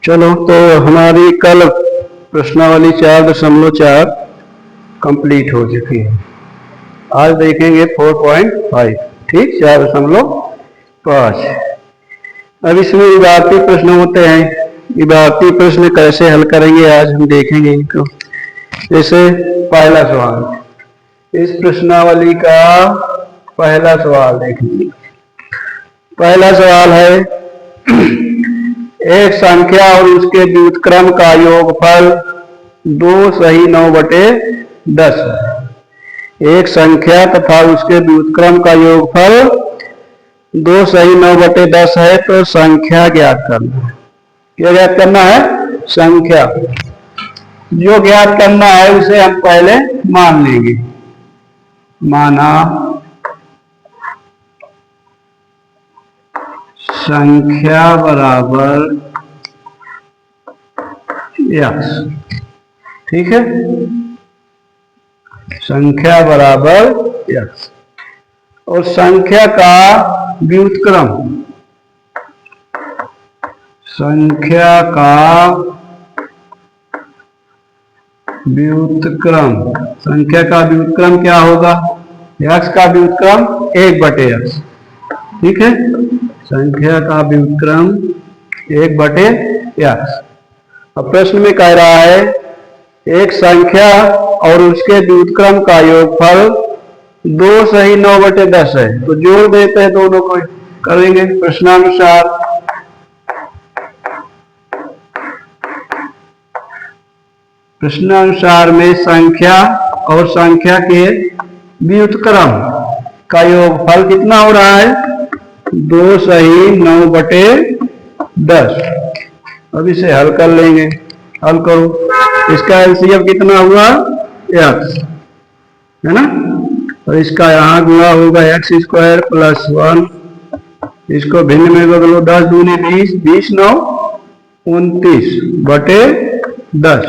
चलो, तो हमारी कल प्रश्नावली 4.4 कंप्लीट हो चुकी है। आज देखेंगे 4.5। ठीक, 4.5। अब इसमें इबारती प्रश्न होते हैं। इबारती प्रश्न कैसे हल करेंगे आज हम देखेंगे इनको। जैसे पहला सवाल, इस प्रश्नावली का पहला सवाल देखेंगे। पहला सवाल है, एक संख्या और उसके व्युत्क्रम का योगफल 2 सही 9/10 है। एक संख्या तथा उसके व्युत्क्रम का योगफल 2 सही 9/10 है, तो संख्या ज्ञात करना है। क्या ज्ञात करना है? संख्या। जो ज्ञात करना है उसे हम पहले मान लेंगे। माना संख्या बराबर x। ठीक है, संख्या बराबर x और संख्या का व्युत्क्रम, संख्या का व्युत्क्रम, संख्या का व्युत्क्रम क्या होगा? x का व्युत्क्रम 1/x। ठीक है, संख्या का व्युत्क्रम 1/x। अब प्रश्न में कह रहा है एक संख्या और उसके व्युत्क्रम का योगफल 2 सही 9/10 है, तो जोड़ देते हैं दोनों को, करेंगे प्रश्नानुसार। प्रश्नानुसार में संख्या और संख्या के व्युत्क्रम का योगफल कितना हो रहा है? 2 सही 9/10। अब इसे हल कर लेंगे। हल करो, इसका एलसीएम कितना हुआ? x, है ना। और इसका यहाँ गुणा होगा x² + 1। इसको भिन्न में बदलो, 10 दूनी 20, 20 9 29/10।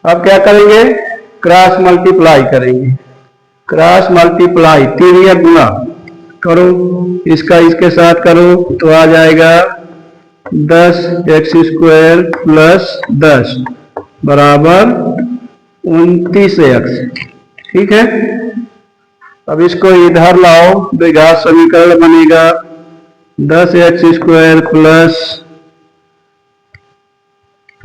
अब क्या करेंगे? क्रॉस मल्टीप्लाई करेंगे। क्रॉस मल्टीप्लाई, 3 या गुणा करो, इसका इसके साथ करो तो आ जाएगा 10x² + 10 बराबर 29x। ठीक है, अब इसको इधर लाओ, द्विघात समीकरण बनेगा 10x² प्लस,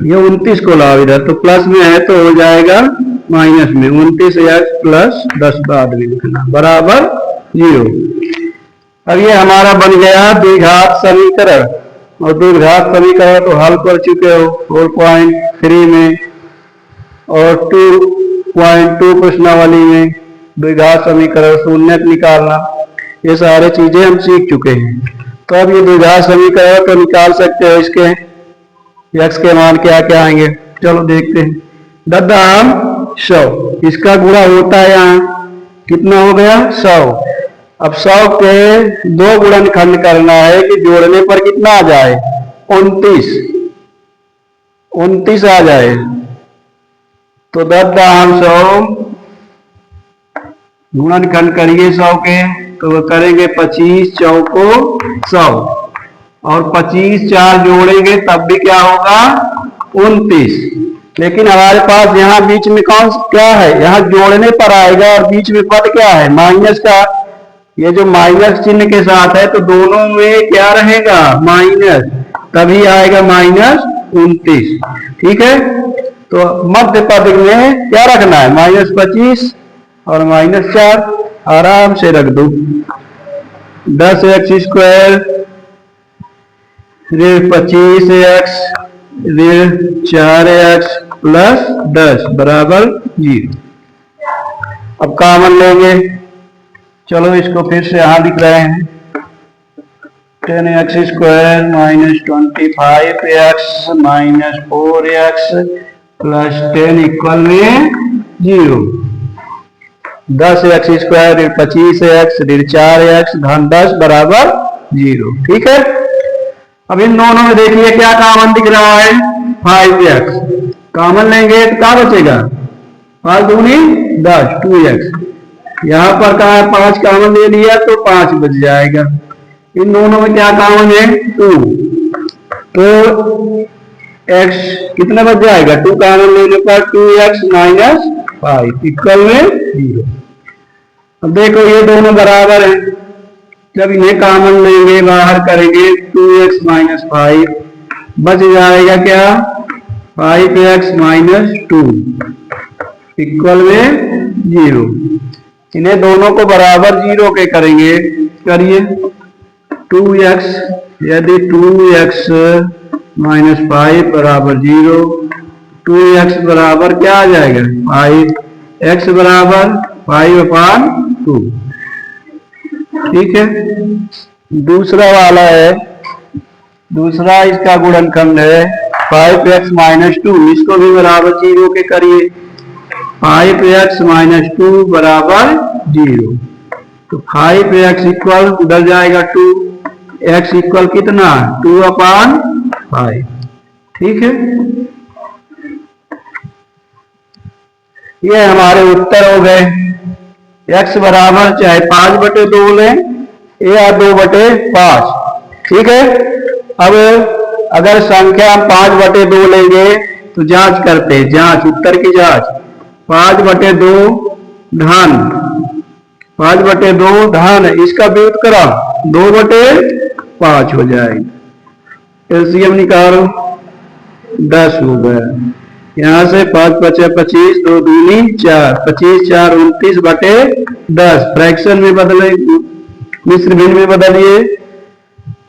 ये 29 को लाओ इधर, तो प्लस में है तो हो जाएगा माइनस में, 29x + 10 बाद में लिखना बराबर 0। अब ये हमारा बन गया द्विघात समीकरण। और द्विघात समीकरण तो हल कर चुके हो 4.3 में और 2.2 प्रश्नावली में। द्विघात समीकरण, शून्यक निकालना, ये सारे चीजें हम सीख चुके हैं। तो अब ये द्विघात समीकरण तो निकाल सकते हो, इसके x के मान क्या क्या आएंगे, चलो देखते हैं। ददाम 100, इसका गुणा होता है यहाँ, कितना हो गया? 100। अब 100 के 2 गुणनखंड करना है कि जोड़ने पर कितना आ जाए? 29 आ जाए। तो 10 गुणनखंड करिए 100 के, तो करेंगे 25 चौको 100 और 25 4 जोड़ेंगे तब भी क्या होगा? 29। लेकिन हमारे पास यहाँ बीच में कौन क्या है? यहाँ जोड़ने पर आएगा और बीच में पद क्या है? माइनस का। ये जो माइनस चिन्ह के साथ है तो दोनों में क्या रहेगा? माइनस, तभी आएगा -29। ठीक है, तो मध्य पद में क्या रखना है? -25 और -4 आराम से रख दो। 10x² ऋण 25x ऋण 4x + 10 बराबर 0। अब कॉमन लेंगे, चलो इसको फिर से यहां लिख रहे हैं। 10x² - 25x - 4x + 10 = 0। 10x² ऋण 25x ऋण 4x धन 10 बराबर 0। ठीक है, अब इन दोनों में देखिए क्या कॉमन दिख रहा है? 5x कॉमन लेंगे तो क्या बचेगा? 5 दूनी 10 2x। यहां पर कहा 5 कॉमन ले लिया तो 5 बच जाएगा। इन दोनों में क्या कॉमन है? 2। तो x कितना बच जाएगा? 2 कॉमन लेने पर 2x माइनस 5 इक्वल में 0। अब देखो ये दोनों बराबर हैं, जब इन्हें कॉमन लेंगे बाहर करेंगे 2x माइनस 5 बच जाएगा क्या? 5x माइनस 2 इक्वल में 0। इन्हें दोनों को बराबर 0 के करेंगे, करिए 2x, यदि 2x माइनस 5 बराबर 0, 2x बराबर क्या आ जाएगा? 5, x बराबर 5/2। ठीक है। दूसरा वाला है, दूसरा इसका गुणनखंड है 5x माइनस 2, इसको भी बराबर 0 के करिए। 5x माइनस 2 बराबर 0, तो 5x इक्वल उधर जाएगा 2, x इक्वल कितना? 2/5। ठीक है, ये हमारे उत्तर हो गए। x बराबर चाहे 5/2 लें या 2/5। ठीक है। अब अगर संख्या हम 5/2 लेंगे तो जांच करते हैं, जांच उत्तर की जांच। 5/2 धन 5/2 धन इसका व्युत्क्रम 2/5 हो जाएगा। एलसीएम निकालो, 10 हो गया। यहां से 5×5 = 25, 2 दूनी 4, 25 4 29/10 फ्रैक्शन में बदले, मिश्र भिन्न में बदलिए।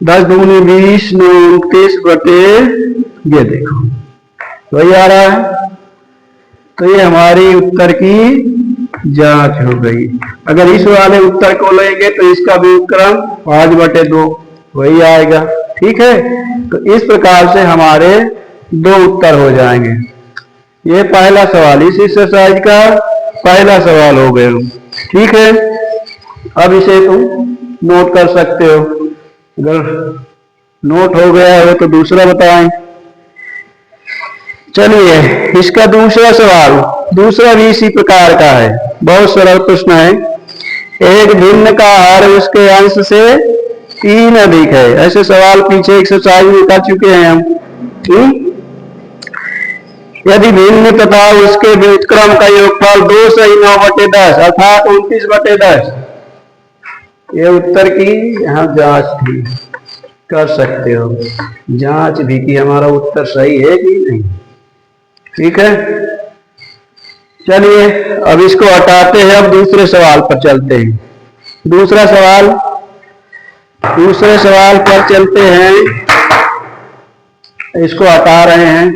10 दूनी 20, 9 29/, ये देखो वही आ रहा है। तो ये हमारी उत्तर की जांच हो गई। अगर इस वाले उत्तर को लेंगे तो इसका व्युत्क्रम 5/2 वही आएगा। ठीक है, तो इस प्रकार से हमारे 2 उत्तर हो जाएंगे। ये पहला सवाल, इस एक्सरसाइज का पहला सवाल हो गया। ठीक है, अब इसे तुम नोट कर सकते हो। अगर नोट हो गया हो तो दूसरा बताएं। चलिए, इसका दूसरा सवाल, दूसरा भी इसी प्रकार का है, बहुत सरल प्रश्न है। एक भिन्न का हर उसके अंश से 3 अधिक है। ऐसे सवाल पीछे एक्सरसाइज में कर चुके हैं हम। यदि भिन्न तथा उसके व्युत्क्रम का योगफल 2 सही 9/10 अर्थात 29/10। ये उत्तर की यहाँ जांच थी, कर सकते हो जांच भी कि हमारा उत्तर सही है कि नहीं। ठीक है, चलिए अब इसको हटाते हैं, अब दूसरे सवाल पर चलते हैं। दूसरे सवाल पर चलते हैं, इसको हटा रहे हैं।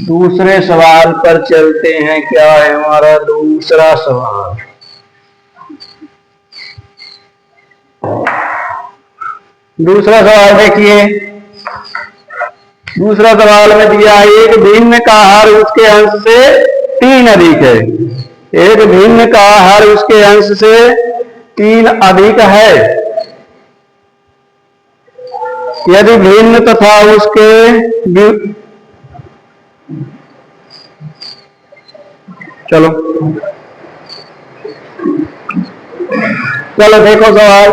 दूसरे सवाल पर चलते हैं। क्या है हमारा दूसरा सवाल? दूसरा सवाल देखिए, दूसरा सवाल में दिया है एक भिन्न का हर उसके अंश से 3 अधिक है। एक भिन्न का हर उसके अंश से 3 अधिक है। यदि भिन्न तथा उसके चलो देखो सवाल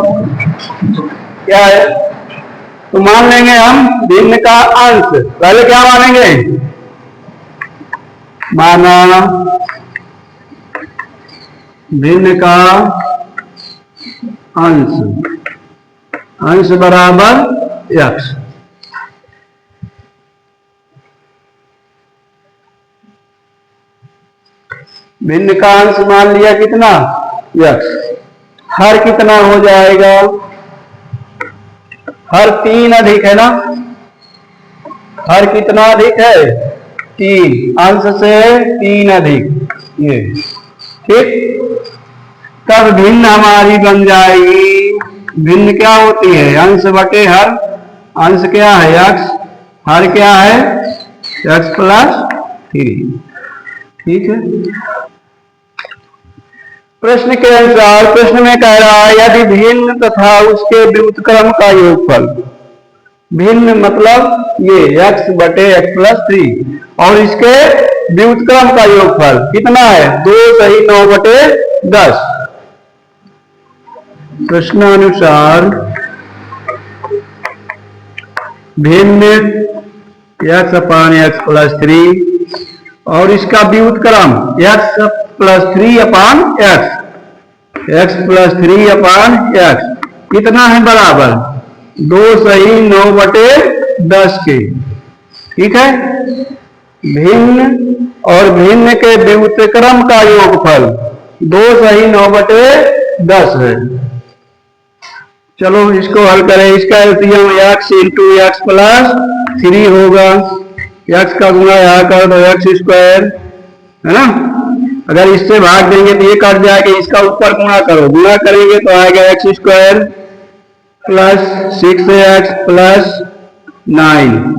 क्या है। तो मान लेंगे हम भिन्न का अंश, पहले क्या मानेंगे? माना भिन्न का अंश बराबर x। भिन्न का अंश मान लिया कितना? x। हर कितना हो जाएगा? हर 3 अधिक है ना। हर कितना अधिक है? 3, अंश से 3 अधिक, ये ठीक। तब भिन्न हमारी बन जाएगी, भिन्न क्या होती है? अंश बटे हर। अंश क्या है? x, हर क्या है? x+3। ठीक है, प्रश्न के अनुसार, प्रश्न में कह रहा है यदि भिन्न तथा उसके व्युत्क्रम का योगफल, भिन्न मतलब ये x/x+3 और इसके व्युत्क्रम का योगफल कितना है? 2 सही 9/10। प्रश्नानुसार भिन्न x अपान x प्लस 3 और इसका व्युत्क्रम x प्लस 3 अपान x प्लस 3 अपान x कितना है बराबर 2 सही 9/10 के। ठीक है, भिन्न और भिन्न के व्युत्क्रम का योगफल 2 सही 9/10 है। चलो इसको हल करें। इसका LCM x into x plus 3 होगा, x का गुणा यहाँ कर दो x स्क्वायर, है ना। अगर इससे भाग देंगे तो ये कट जाएगा, इसका ऊपर गुणा करो, गुणा करेंगे तो आएगा x square plus 6x plus 9।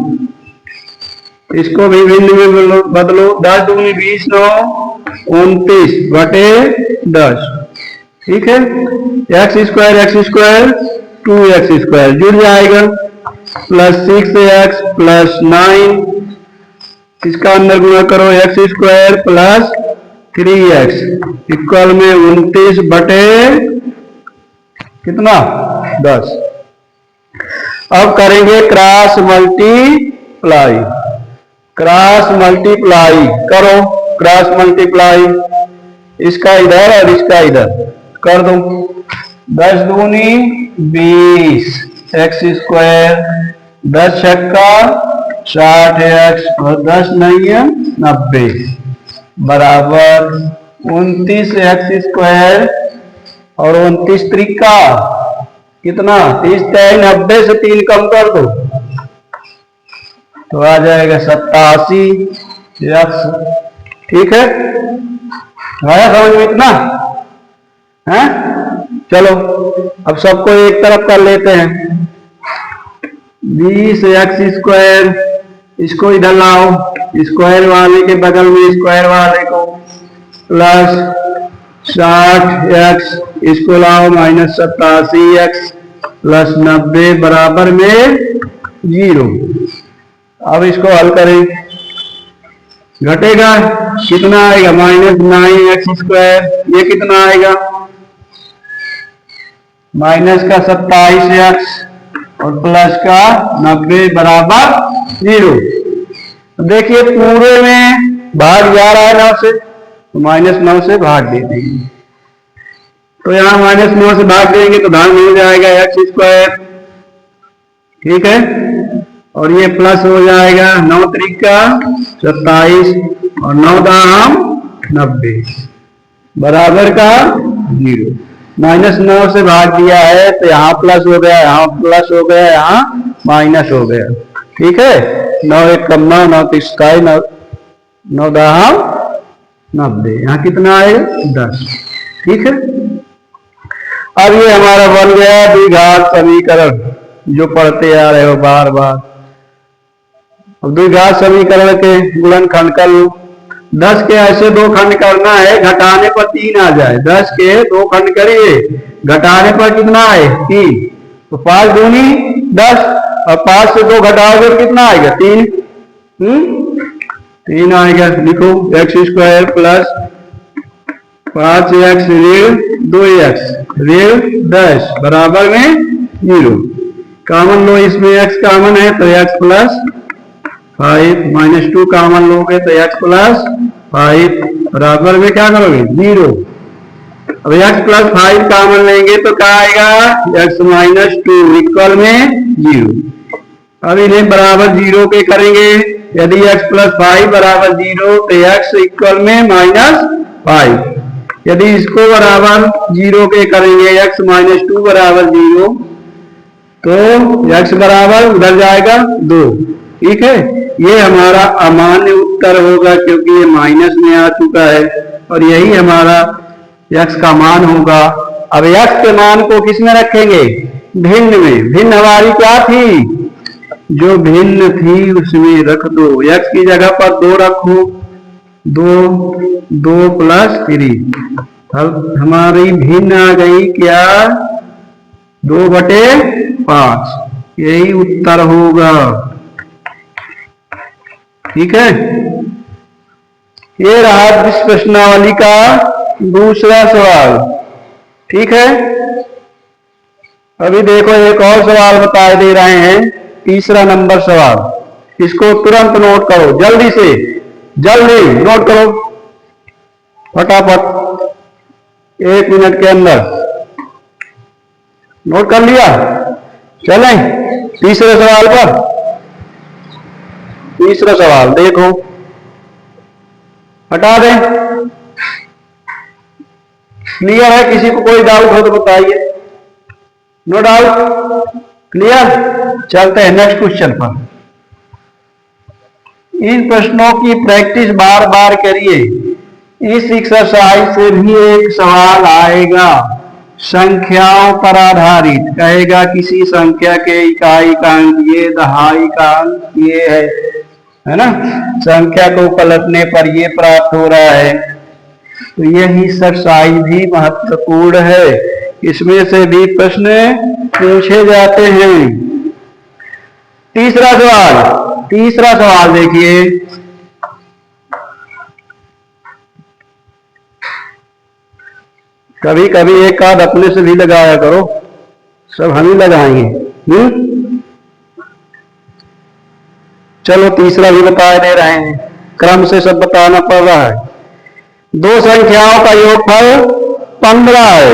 इसको भी भिन्न में बदलो, 10 दूनी 20 9 29/10। ठीक है, x स्क्वायर 2x स्क्वायर जुड़ जाएगा प्लस 6x प्लस 9, इसका अंदर गुणा करो x square plus 3x equal में 29 बटे कितना 10। अब करेंगे क्रॉस मल्टीप्लाई, करो, क्रॉस मल्टीप्लाई इसका इधर और इसका इधर कर दो। 10 दूनी 20 x स्क्वायर 10 छक्का 60x और 10 नहीं है 90 बराबर 29x स्क्वायर और 29 त्रिका कितना 30 90 से 3 कम कर दो तो आ जाएगा 87x। ठीक है, आया समझ में इतना है। चलो अब सबको एक तरफ कर लेते हैं। 20x स्क्वायर इसको इधर लाओ, स्क्वायर वाले के बगल में स्क्वायर वाले को प्लस 60x इसको लाओ माइनस 87x प्लस 90 बराबर में 0। अब इसको हल करें, घटेगा कितना आएगा माइनस 9x स्क्वायर, ये कितना आएगा माइनस का 27x और प्लस का 90 बराबर 0। देखिए पूरे में भाग जा रहा है 9 से तो माइनस 9 से भाग दे देंगे, तो यहाँ माइनस 9 से भाग देंगे तो धान मिल जाएगा x स्क्वायर। ठीक है, और ये प्लस हो जाएगा 9 त्रिका 27 और 9 दाम 90 बराबर का 0। माइनस 9 से भाग दिया है तो यहाँ प्लस हो गया, यहाँ प्लस हो गया, यहाँ माइनस हो गया। ठीक है, 9 1 कम 9 9 27 9 दाम 90, यहाँ कितना आएगा 10। ठीक है, अब ये हमारा बन गया द्विघात समीकरण जो पढ़ते आ रहे हो बार बार। अब द्विघात समीकरण के गुणनखंड कर लो। 10 के ऐसे 2 खंड करना है, घटाने पर 3 आ जाए। 10 के 2 खंड करिए, घटाने पर कितना है 3, तो 5 दूनी 10 और 5 से 2 घटाओगे तो कितना आएगा 3। 3 आएगा। लिखो x स्क्वायर प्लस 5x ऋण 2x ऋण 10 बराबर में 0। कॉमन लो, इसमें x कॉमन है तो x प्लस 5 माइनस 2 कॉमन लोगे तो x प्लस 5 बराबर में क्या करोगे 0। अब x प्लस 5 कॉमन लेंगे तो क्या आएगा x माइनस 2 इक्वल में 0। अब इन्हें बराबर 0 के करेंगे, यदि x प्लस 5 बराबर 0 तो x इक्वल में -5। यदि इसको बराबर 0 के करेंगे x माइनस 2 बराबर 0 तो x बराबर उधर जाएगा 2। ठीक है, ये हमारा अमान्य उत्तर होगा क्योंकि ये माइनस में आ चुका है और यही हमारा x का मान होगा। अब x के मान को किस में रखेंगे भिन्न में। भिन्न हमारी क्या थी, जो भिन्न थी उसमें रख दो। x की जगह पर 2 रखो, 2 प्लस 3। अब हमारी भिन्न आ गई क्या 2/5, यही उत्तर होगा। ठीक है, ये रहा इस प्रश्नावली का दूसरा सवाल। ठीक है, अभी देखो एक और सवाल बताए दे रहे हैं, तीसरा नंबर सवाल। इसको तुरंत नोट करो, जल्दी से जल्दी नोट करो फटाफट, 1 मिनट के अंदर नोट कर लिया। चलें तीसरे सवाल पर। तीसरा सवाल देखो, हटा दें। क्लियर है? किसी को कोई डाउट हो तो बताइए। No doubt? क्लियर? चलते हैं नेक्स्ट क्वेश्चन पर। इन प्रश्नों की प्रैक्टिस बार बार करिए। इस एक्सरसाइज से भी एक सवाल आएगा संख्याओं पर आधारित। कहेगा किसी संख्या के इकाई का अंक ये, दहाई का अंक ये है ना, संख्या को पलटने पर ये प्राप्त हो रहा है। तो यही एक्सरसाइज भी महत्वपूर्ण है, इसमें से भी प्रश्न पूछे जाते हैं। तीसरा सवाल देखिए, कभी कभी एक आध अपने से भी लगाया करो, सब हम ही लगाएंगे। चलो तीसरा भी बता दे रहे हैं, क्रम से सब बताना पड़ रहा है। दो संख्याओं का योगफल 15 है।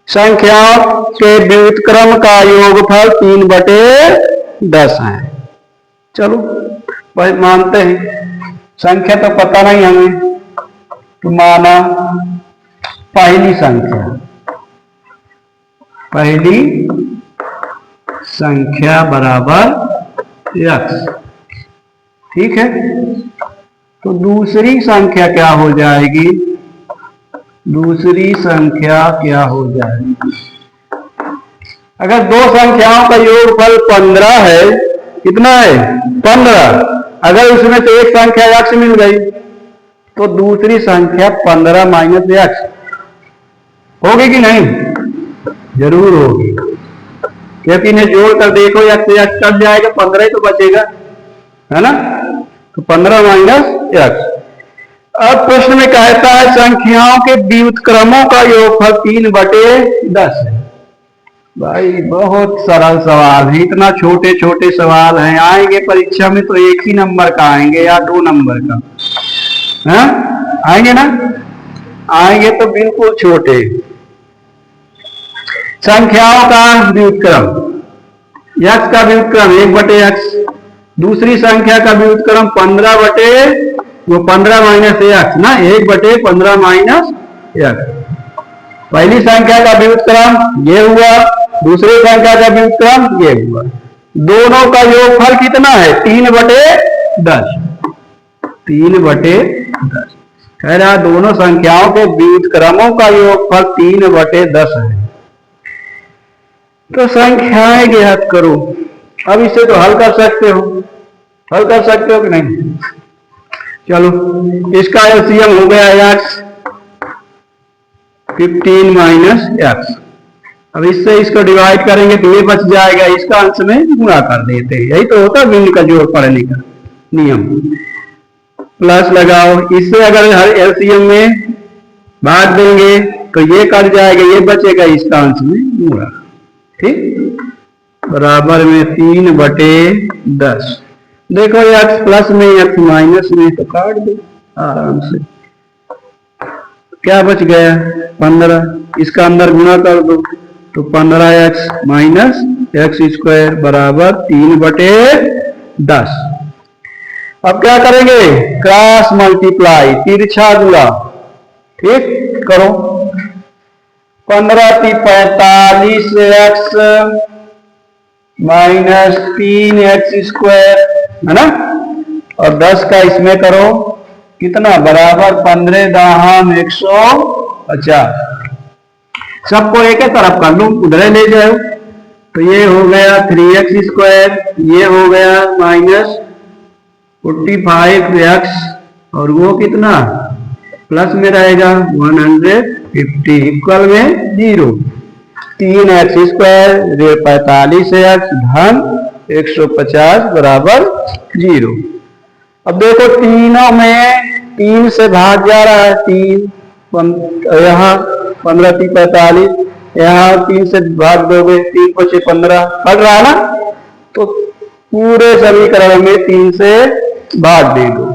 संख्याओं के व्युत्क्रम का योगफल 3/10 है। चलो भाई मानते हैं, संख्या तो पता नहीं हमें, तो माना पहली संख्या बराबर x, ठीक है। तो दूसरी संख्या क्या हो जाएगी? दूसरी संख्या क्या हो जाएगी? अगर दो संख्याओं का योगफल 15 है, कितना है? 15। अगर उसमें से एक संख्या x मिल गई तो दूसरी संख्या 15 माइनस x होगी कि नहीं? जरूर होगी, क्योंकि इन्हें जोड़ कर देखो, x से x कट जाएगा, 15 ही तो बचेगा, है ना। तो 15 माइनस x। अब प्रश्न में कहता है संख्याओं के व्युत्क्रमों का योगफल 3/10 है। भाई बहुत सरल सवाल है, इतना छोटे छोटे सवाल हैं, आएंगे परीक्षा में तो एक ही नंबर का आएंगे या 2 नंबर का, है? आएंगे ना? आएंगे तो बिल्कुल छोटे। संख्याओं का व्युत्क्रम, x का व्युत्क्रम 1/x, दूसरी संख्या का व्युत्क्रम 15 माइनस x ना, 1/15 माइनस x। पहली संख्या का व्युत्क्रम ये हुआ, दूसरी संख्या का व्युत्क्रम ये हुआ। दोनों का योगफल कितना है? 3/10। 3/10 कह रहा दोनों संख्याओं के व्युत्क्रमों का योगफल 3/10 है। तो संख्याएं ज्ञात करो। अब इसे तो हल कर सकते हो कि नहीं? चलो इसका एलसीएम हो गया x, 15 माइनस x। अब इससे इसको डिवाइड करेंगे तो ये बच जाएगा, इसका अंश में गुणा कर देते हैं। यही तो होता है भिन्न का जोड़ पढ़ने का नियम। प्लस लगाओ, इससे अगर हर एलसीएम में भाग देंगे तो ये कट जाएगा, ये बचेगा, इसका अंश में गुणा, ठीक। बराबर में 3/10। देखो x प्लस में x माइनस में, तो काट दो आराम से। क्या बच गया? 15। इसका अंदर गुणा कर दो तो 15x माइनस x² बराबर 3/10। अब क्या करेंगे? क्रॉस मल्टीप्लाई, तिरछा गुणा, ठीक करो। 15 × 45x माइनस 3x² है ना, और 10 का इसमें करो, कितना? बराबर 15 दाहम 150। सबको एक तरफ कर लूं, उधर ले जाओ, तो ये हो गया 3x², ये हो गया माइनस 45x, और वो कितना प्लस में रहेगा 150, इक्वल में 0। 3x² 45x धन 150 बराबर 0। अब देखो तीनों में 3 से भाग जा रहा है, 3 यहाँ 15 × 45, यहाँ 3 से भाग दोगे, 3 × 5 = 15, कट रहा है ना। तो पूरे समीकरण में 3 से भाग दे दो।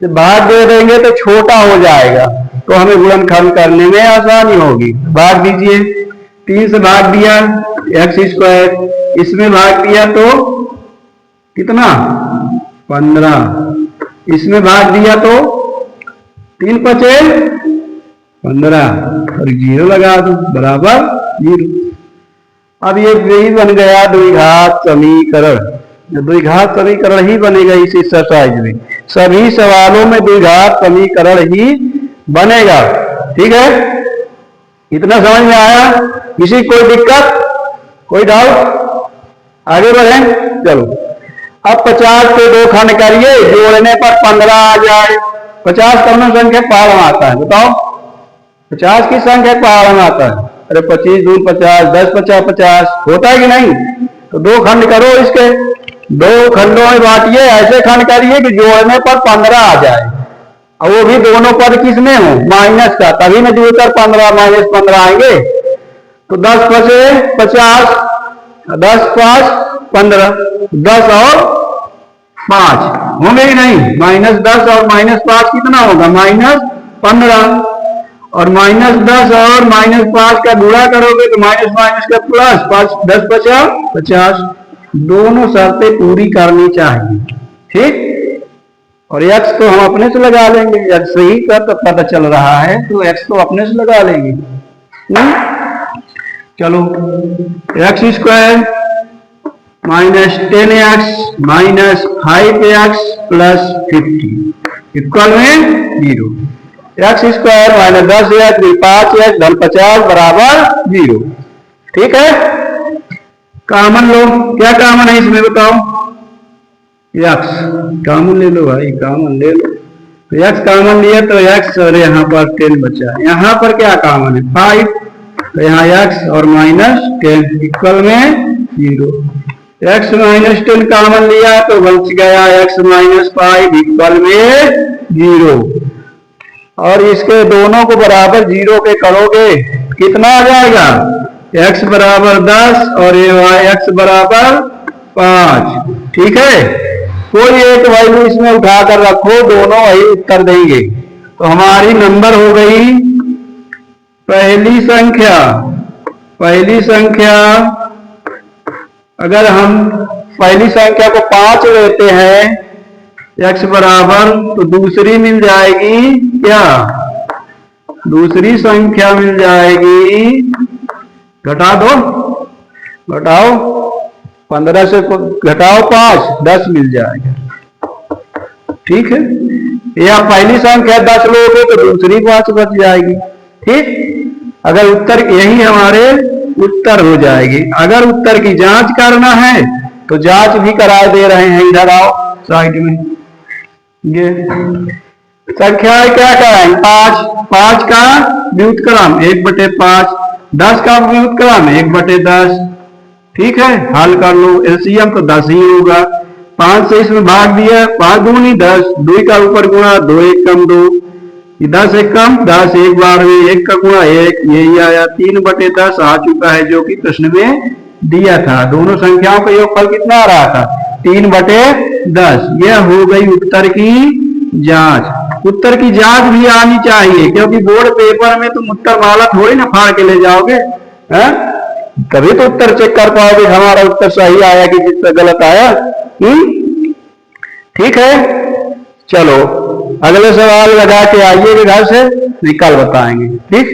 जब भाग दे देंगे तो छोटा हो जाएगा, तो हमें गुणनखंड करने में आसानी होगी। भाग दीजिए, 3 से भाग दिया x², इसमें भाग दिया तो कितना 15, इसमें भाग दिया तो 3 × 5 = 15 और 0 लगा दो, बराबर 0। अब ये यही बन गया द्विघात समीकरण। द्विघात समीकरण ही बनेगा इस एक्सरसाइज में, सभी सवालों में द्विघात समीकरण ही बनेगा। ठीक है, इतना समझ में आया? किसी कोई दिक्कत, कोई डाउट? आगे बढ़ें, चलो। अब 50 के 2 खंड करिए, जोड़ने पर 15 आ जाए। 50 कौन संख्या पहाड़ में आता है, बताओ? 50 की संख्या पहाड़ में आता है। अरे 25 दूर 50, 10 × 50 = 50, होता है कि नहीं? तो 2 खंड करो, इसके 2 खंडों में बांटिए, ऐसे खंड करिए कि जोड़ने पर 15 आ जाए, और वो भी दोनों पद किसमें हो, माइनस का, तभी न जोड़कर 15 - 15 आएंगे। तो 10 × 5 = 50, 10 × 5 = 15, 10 और 5 होंगे कि नहीं? -10 और -5 कितना होगा, -15, और -10 और -5 का गुणा करोगे तो माइनस का प्लस, 5 × 10 = 50। दोनों शर्तें पूरी करनी चाहिए। ठीक, और x तो हम अपने से लगा लेंगे, x से ही तो पता चल रहा है, तो x तो अपने से लगा लेंगे। चलो, x² - 10x - 5x + 50 = 0। x² - 10x - 5x + 50 = 0। ठीक है, कॉमन लो, क्या कॉमन है इसमें बताओ? x कॉमन ले लो भाई, कॉमन ले लो। तो x कॉमन लिया तो x और यहाँ पर 10 बचा। यहाँ पर क्या कॉमन है, 5, तो यहाँ x और -10 = 0। x - 10 कॉमन लिया तो बच गया x - 5 = 0। और इसके दोनों को बराबर 0 के करोगे कितना आ जाएगा, x = 10 और x = 5। ठीक है, कोई एक वैल्यू इसमें उठाकर रखो, दोनों वही उत्तर देंगे। तो हमारी नंबर हो गई पहली संख्या। अगर हम पहली संख्या को 5 लेते हैं x बराबर, तो दूसरी मिल जाएगी क्या, दूसरी संख्या मिल जाएगी, घटा दो, घटाओ 15 से घटाओ 5, 10 मिल जाएगा। ठीक है, या पहली संख्या 10 लोगे तो दूसरी 5 बच जाएगी। ठीक, अगर उत्तर यही हमारे उत्तर हो जाएगी। अगर उत्तर की जांच करना है तो जांच भी करा दे रहे हैं, इधर आओ साइड में। ये संख्या क्या कराएं, 5 का व्युत्क्रम 1/5, 10 का व्युत्क्रम 1/10। ठीक है, हल कर लो, एलसीएम तो 10 ही होगा। 5 से इसमें भाग दिया, 5 दूनी 10, 2 का ऊपर गुणा, 2 1 कम 2, 10 1 कम 10, 1 12, 1 का गुणा 1, यही आया 3/10 आ चुका है, जो कि प्रश्न में दिया था। दोनों संख्याओं का योगफल कितना आ रहा था, 3/10। यह हो गई उत्तर की जांच। उत्तर की जांच भी आनी चाहिए, क्योंकि बोर्ड पेपर में तुम उत्तर माला थोड़ी ना फाड़ के ले जाओगे, हैं? तभी तो उत्तर चेक कर पाओगे हमारा उत्तर सही आया कि जिससे गलत आया। ठीक है, चलो अगले सवाल लगा के आइएगा घर से, निकाल बताएंगे। ठीक।